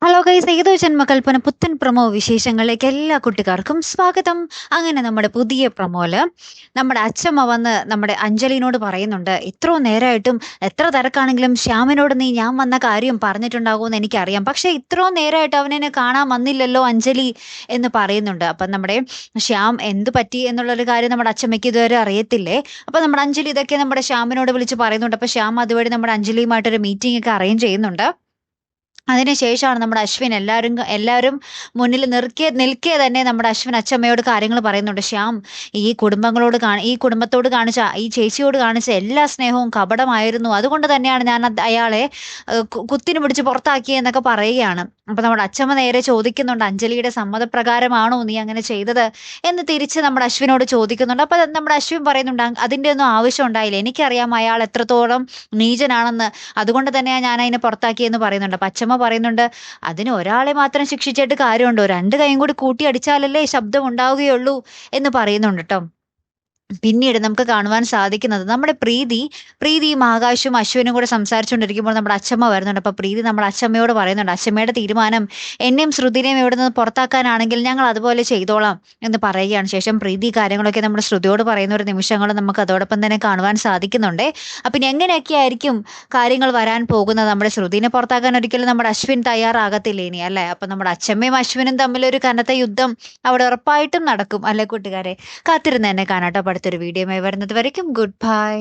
Hello guys, ഏതോ ജന്മകൽപ്പന പുത്തൻ promo വിശേഷങ്ങളിലേക്ക് എല്ലാ കുട്ടികാർക്കും സ്വാഗതം. അങ്ങനെ നമ്മുടെ പുതിയ പ്രൊമോയില് നമ്മുടെ അച്ഛമ്മ വന്ന് നമ്മുടെ അഞ്ജലിനോട് പറയുന്നുണ്ട്, ഇത്രയും നേരമായിട്ടും എത്ര തിരക്കാണെങ്കിലും ശ്യാമിനോട് നീ ഞാൻ വന്ന കാര്യം പറഞ്ഞിട്ടുണ്ടാകുമെന്ന് എനിക്കറിയാം, പക്ഷെ ഇത്രയും നേരമായിട്ട് അവനെന്നെ കാണാൻ വന്നില്ലല്ലോ അഞ്ജലി എന്ന് പറയുന്നുണ്ട്. അപ്പം നമ്മുടെ ശ്യാം എന്ത് പറ്റി എന്നുള്ളൊരു കാര്യം നമ്മുടെ അച്ഛമ്മയ്ക്ക് ഇതുവരെ അറിയത്തില്ലേ. അപ്പം നമ്മുടെ അഞ്ജലി ഇതൊക്കെ നമ്മുടെ ശ്യാമിനോട് വിളിച്ച് പറയുന്നുണ്ട്. അപ്പം ശ്യാം അതുവഴി നമ്മുടെ അഞ്ജലിയുമായിട്ടൊരു മീറ്റിംഗ് ഒക്കെ അറേഞ്ച് ചെയ്യുന്നുണ്ട്. അതിനുശേഷമാണ് നമ്മുടെ അശ്വിൻ എല്ലാവരും മുന്നിൽ നിൽക്കെ തന്നെ നമ്മുടെ അശ്വിൻ അച്ഛമ്മയോട് കാര്യങ്ങൾ പറയുന്നുണ്ട്. ശ്യാം ഈ കുടുംബത്തോട് കാണിച്ച, ഈ ചേച്ചിയോട് കാണിച്ച എല്ലാ സ്നേഹവും കപടമായിരുന്നു, അതുകൊണ്ട് തന്നെയാണ് ഞാൻ അയാളെ കുത്തിന് പിടിച്ച് പുറത്താക്കിയെന്നൊക്കെ പറയുകയാണ്. അപ്പൊ നമ്മുടെ അച്ഛമ്മ നേരെ ചോദിക്കുന്നുണ്ട്, അഞ്ജലിയുടെ സമ്മതപ്രകാരമാണോ നീ അങ്ങനെ ചെയ്തത് എന്ന് തിരിച്ച് നമ്മുടെ അശ്വിനോട് ചോദിക്കുന്നുണ്ട്. അപ്പൊ നമ്മുടെ അശ്വിൻ പറയുന്നുണ്ട്, അതിന്റെ ഒന്നും ആവശ്യം ഉണ്ടായില്ല, എനിക്കറിയാം അയാൾ എത്രത്തോളം നീചനാണെന്ന്, അതുകൊണ്ട് തന്നെയാണ് ഞാൻ അതിനെ പുറത്താക്കിയെന്ന് പറയുന്നുണ്ട്. അപ്പൊ അച്ഛമ്മ പറയുന്നുണ്ട്, അതിന് ഒരാളെ മാത്രം ശിക്ഷിച്ചിട്ട് കാര്യമുണ്ടോ, രണ്ട് കൈയും കൂടി കൂട്ടി അടിച്ചാലല്ലേ ശബ്ദം ഉണ്ടാവുകയുള്ളൂ എന്ന് പറയുന്നുണ്ട് കേട്ടോ. പിന്നീട് നമുക്ക് കാണുവാൻ സാധിക്കുന്നത് നമ്മുടെ പ്രീതിയും ആകാശും അശ്വിനും കൂടെ സംസാരിച്ചുകൊണ്ടിരിക്കുമ്പോൾ നമ്മുടെ അച്ഛമ്മ വരുന്നുണ്ട്. അപ്പൊ പ്രീതി നമ്മുടെ അച്ഛമ്മയോട് പറയുന്നുണ്ട്, അച്ഛമ്മയുടെ തീരുമാനം എന്നെയും ശ്രുതിനെയും ഇവിടെ നിന്ന് പുറത്താക്കാനാണെങ്കിൽ ഞങ്ങൾ അതുപോലെ ചെയ്തോളാം എന്ന് പറയുകയാണ്. ശേഷം പ്രീതി കാര്യങ്ങളൊക്കെ നമ്മുടെ ശ്രുതിയോട് പറയുന്ന ഒരു നിമിഷങ്ങൾ നമുക്ക് അതോടൊപ്പം തന്നെ കാണുവാൻ സാധിക്കുന്നുണ്ട്. അപ്പൊ ഇനി എങ്ങനെയൊക്കെ ആയിരിക്കും കാര്യങ്ങൾ വരാൻ പോകുന്നത്? നമ്മുടെ ശ്രുതിനെ പുറത്താക്കാൻ ഒരിക്കലും നമ്മുടെ അശ്വിൻ തയ്യാറാകത്തില്ല ഇനി, അല്ലെ? അപ്പൊ നമ്മുടെ അച്ഛമ്മയും അശ്വിനും തമ്മിലൊരു കനത്ത യുദ്ധം അവിടെ ഉറപ്പായിട്ടും നടക്കും, അല്ലെ കൂട്ടുകാരെ? കാത്തിരുന്ന് തന്നെ കാണാട്ടോ. അടുത്തൊരു വീഡിയോയുമായി വരുന്നത് വരയ്ക്കും ഗുഡ് ബൈ.